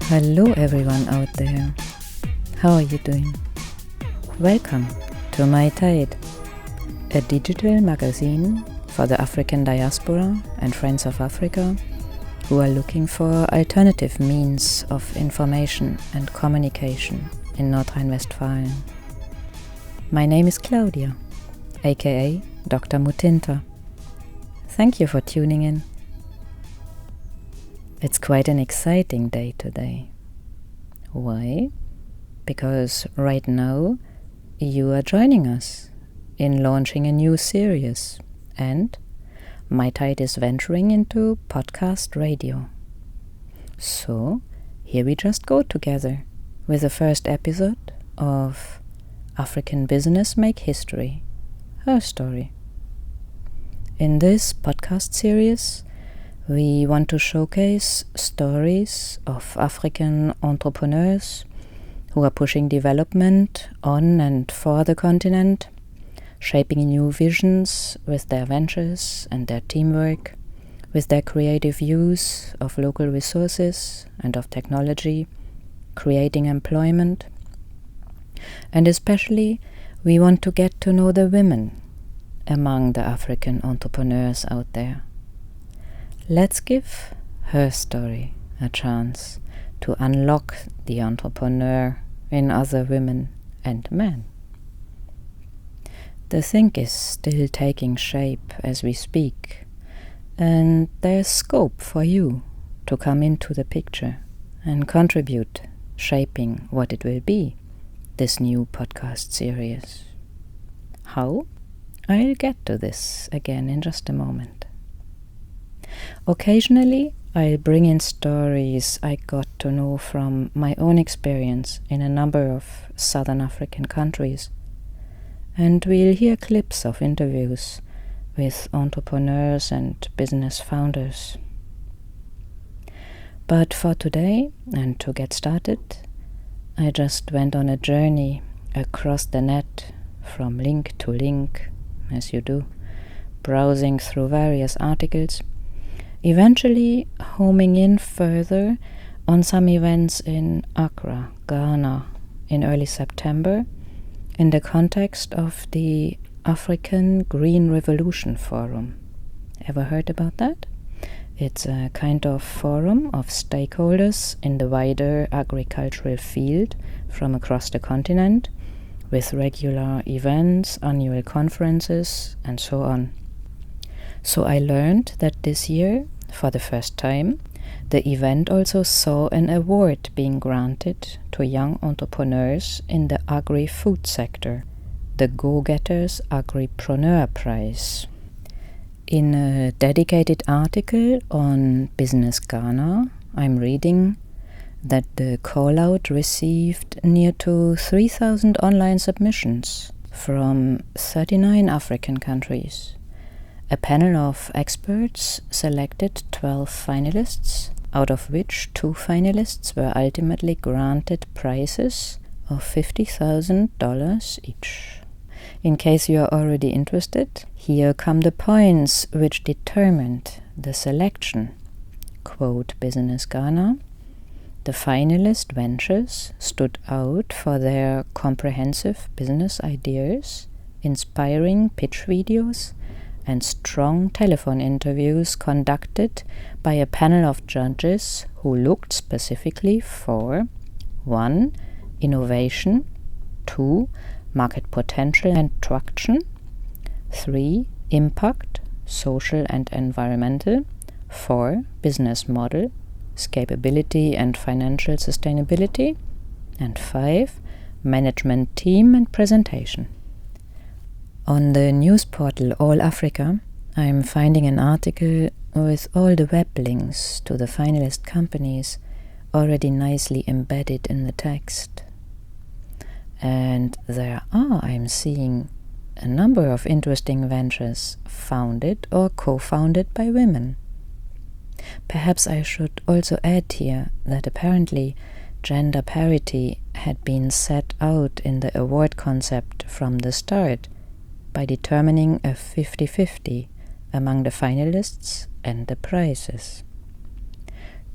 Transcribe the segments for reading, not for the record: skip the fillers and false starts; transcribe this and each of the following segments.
Hello everyone out there. How are you doing? Welcome to MyTide, a digital magazine for the African diaspora and friends of Africa who are looking for alternative means of information and communication in Nordrhein-Westfalen. My name is Claudia, aka Dr. Mutinta. Thank you for tuning in. It's quite an exciting day today. Why? Because right now you are joining us in launching a new series, and MyTide is venturing into podcast radio. So here we just go together with the first episode of African Business Make History, Her Story. In this podcast series, we want to showcase stories of African entrepreneurs who are pushing development on and for the continent, shaping new visions with their ventures and their teamwork, with their creative use of local resources and of technology, creating employment. And especially, we want to get to know the women among the African entrepreneurs out there. Let's give her story a chance to unlock the entrepreneur in other women and men. The think is still taking shape as we speak, and there's scope for you to come into the picture and contribute, shaping what it will be, this new podcast series. How? I'll get to this again in just a moment. Occasionally, I'll bring in stories I got to know from my own experience in a number of Southern African countries, and we'll hear clips of interviews with entrepreneurs and business founders. But for today, and to get started, I just went on a journey across the net from link to link, as you do, browsing through various articles, eventually homing in further on some events in Accra, Ghana, in early September, in the context of the African Green Revolution Forum. Ever heard about that? It's a kind of forum of stakeholders in the wider agricultural field from across the continent, with regular events, annual conferences, and so on. So I learned that this year, for the first time, the event also saw an award being granted to young entrepreneurs in the agri-food sector, the Go-Getters Agripreneur Prize. In a dedicated article on Business Ghana, I'm reading that the call-out received near to 3,000 online submissions from 39 African countries. A panel of experts selected 12 finalists, out of which 2 finalists were ultimately granted prizes of $50,000 each. In case you are already interested, here come the points which determined the selection. Quote Business Ghana: the finalist ventures stood out for their comprehensive business ideas, inspiring pitch videos, and strong telephone interviews conducted by a panel of judges who looked specifically for 1. Innovation, 2. Market potential and traction, 3. Impact, social and environmental, 4. Business model, scalability and financial sustainability, and 5. Management team and presentation. On the news portal All Africa, I'm finding an article with all the web links to the finalist companies already nicely embedded in the text. And I'm seeing a number of interesting ventures founded or co-founded by women. Perhaps I should also add here that apparently gender parity had been set out in the award concept from the start, by determining a 50-50 among the finalists and the prizes.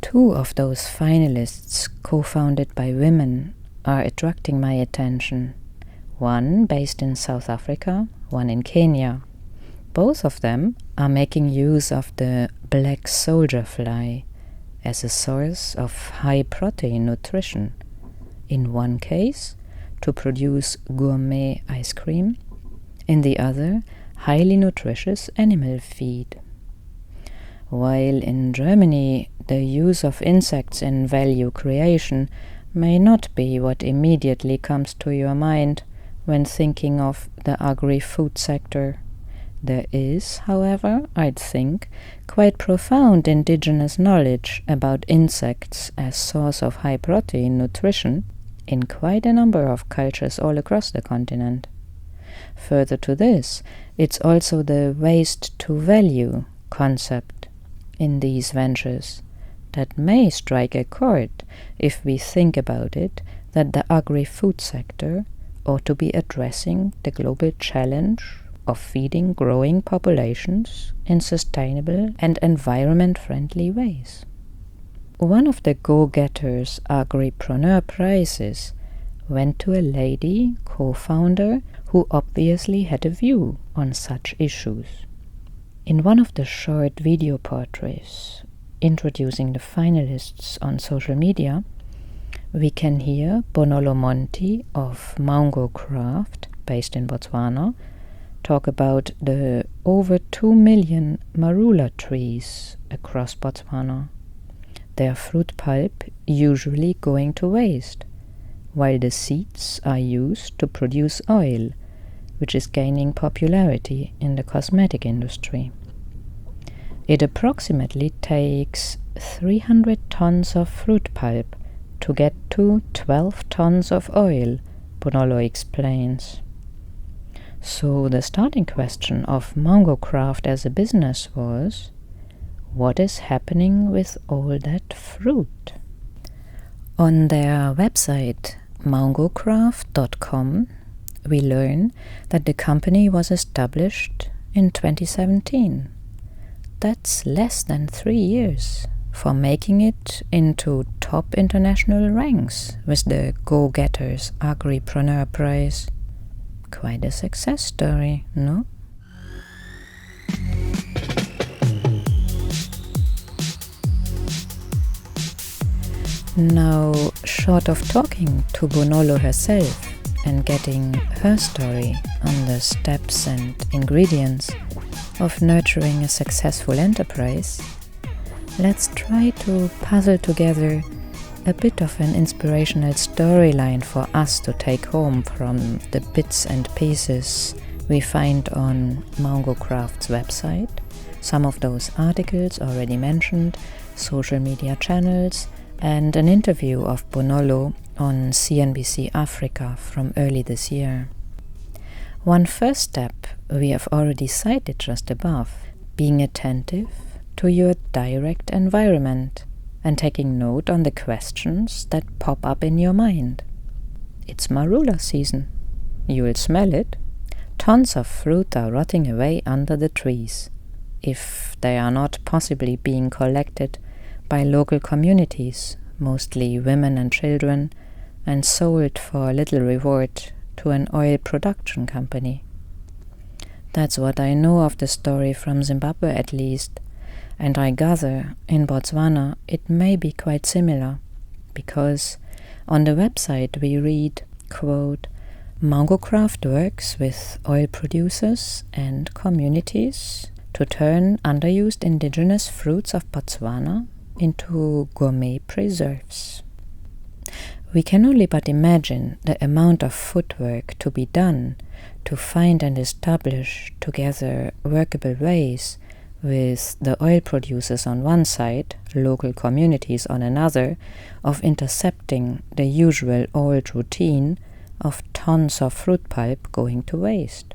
Two of those finalists, co-founded by women, are attracting my attention. One based in South Africa, one in Kenya. Both of them are making use of the black soldier fly as a source of high-protein nutrition. In one case, to produce gourmet ice cream. In the other, highly nutritious animal feed. While in Germany, the use of insects in value creation may not be what immediately comes to your mind when thinking of the agri-food sector. There is, however, I'd think, quite profound indigenous knowledge about insects as source of high-protein nutrition in quite a number of cultures all across the continent. Further to this, it's also the waste-to-value concept in these ventures that may strike a chord if we think about it that the agri-food sector ought to be addressing the global challenge of feeding growing populations in sustainable and environment-friendly ways. One of the Go-Getters Agripreneur Prizes went to a lady co-founder who obviously had a view on such issues. In one of the short video portraits introducing the finalists on social media, we can hear Bonolo Monti of Mango Craft, based in Botswana, talk about the over 2 million marula trees across Botswana. Their fruit pulp usually going to waste, while the seeds are used to produce oil, which is gaining popularity in the cosmetic industry. It approximately takes 300 tons of fruit pulp to get to 12 tons of oil, Bonolo explains. So the starting question of Mango Craft as a business was, what is happening with all that fruit? On their website, mangocraft.com, we learn that the company was established in 2017. That's less than 3 years for making it into top international ranks with the Go-Getters Agripreneur Prize. Quite a success story, no? Now, short of talking to Bonolo herself and getting her story on the steps and ingredients of nurturing a successful enterprise, let's try to puzzle together a bit of an inspirational storyline for us to take home from the bits and pieces we find on Mango Craft's website, some of those articles already mentioned, social media channels, and an interview of Bonolo on CNBC Africa from early this year. One first step we have already cited just above, being attentive to your direct environment and taking note on the questions that pop up in your mind. It's marula season. You will smell it. Tons of fruit are rotting away under the trees, if they are not possibly being collected by local communities, mostly women and children, and sold for little reward to an oil production company. That's what I know of the story from Zimbabwe at least, and I gather in Botswana it may be quite similar, because on the website we read, quote, Mango Craft works with oil producers and communities to turn underused indigenous fruits of Botswana into gourmet preserves. We can only but imagine the amount of footwork to be done to find and establish together workable ways with the oil producers on one side, local communities on another, of intercepting the usual old routine of tons of fruit pulp going to waste.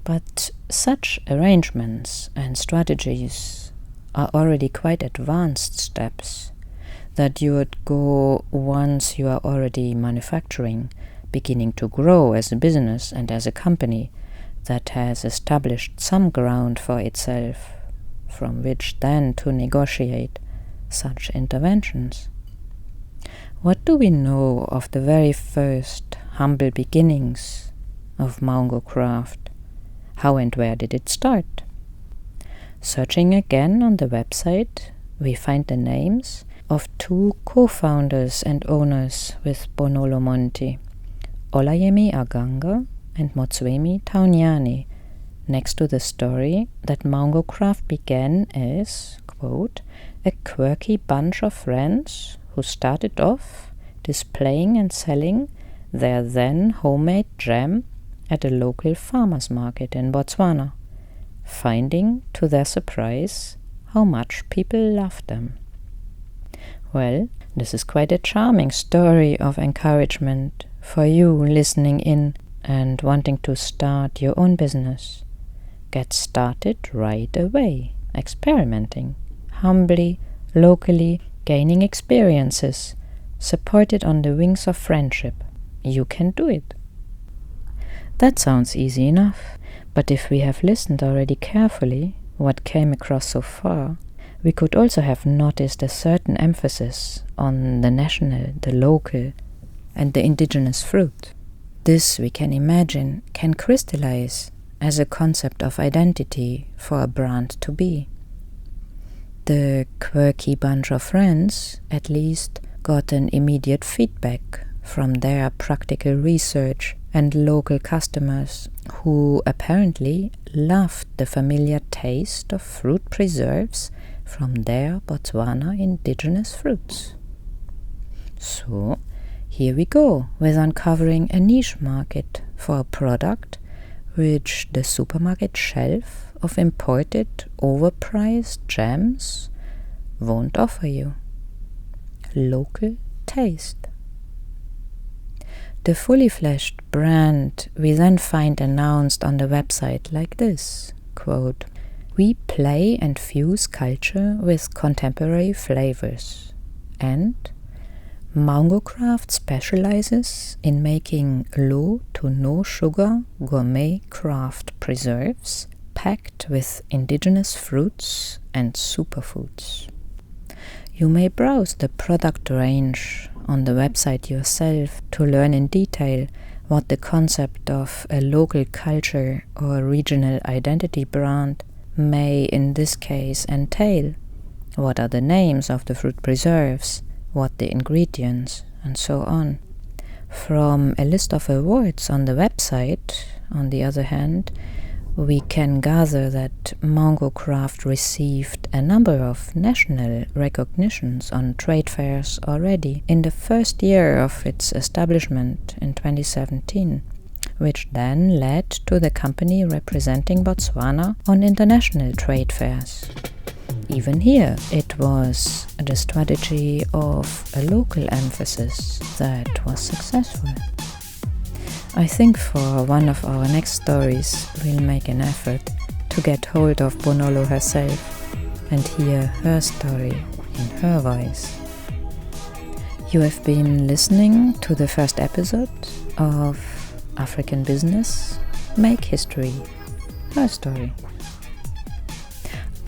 But such arrangements and strategies are already quite advanced steps that you would go once you are already manufacturing, beginning to grow as a business and as a company that has established some ground for itself, from which then to negotiate such interventions. What do we know of the very first humble beginnings of mango craft? How and where did it start? Searching again on the website, we find the names of two co-founders and owners with Bonolo Monti, Olayemi Aganga and Motswemi Tauniani, next to the story that mango craft began as, quote, a quirky bunch of friends who started off displaying and selling their then homemade jam at a local farmers market in Botswana, finding, to their surprise, how much people loved them. Well, this is quite a charming story of encouragement for you listening in and wanting to start your own business. Get started right away, experimenting, humbly, locally, gaining experiences, supported on the wings of friendship. You can do it. That sounds easy enough, but if we have listened already carefully what came across so far, we could also have noticed a certain emphasis on the national, the local, and the indigenous fruit. This, we can imagine, can crystallize as a concept of identity for a brand to be. The quirky bunch of friends, at least, got an immediate feedback from their practical research and local customers who apparently loved the familiar taste of fruit preserves from their Botswana indigenous fruits. So, here we go with uncovering a niche market for a product which the supermarket shelf of imported, overpriced jams won't offer you. Local taste. The fully fleshed brand we then find announced on the website like this, quote, we play and fuse culture with contemporary flavors, and Mango Craft specializes in making low to no sugar gourmet craft preserves packed with indigenous fruits and superfoods. You may browse the product range on the website yourself to learn in detail what the concept of a local culture or regional identity brand may in this case entail. What are the names of the fruit preserves, what the ingredients, and so on. From a list of awards on the website, on the other hand, we can gather that Mango Craft received a number of national recognitions on trade fairs already in the first year of its establishment in 2017, which then led to the company representing Botswana on international trade fairs. Even here, it was the strategy of a local emphasis that was successful. I think for one of our next stories, we'll make an effort to get hold of Bonolo herself and hear her story in her voice. You have been listening to the first episode of African Business Make History, Her Story.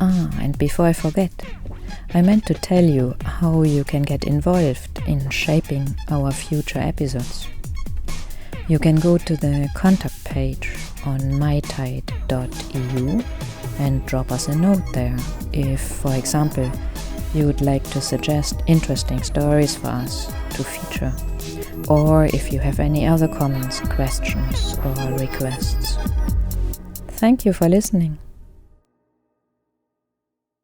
And before I forget, I meant to tell you how you can get involved in shaping our future episodes. You can go to the contact page on mytide.eu and drop us a note there if, for example, you would like to suggest interesting stories for us to feature, or if you have any other comments, questions, or requests. Thank you for listening.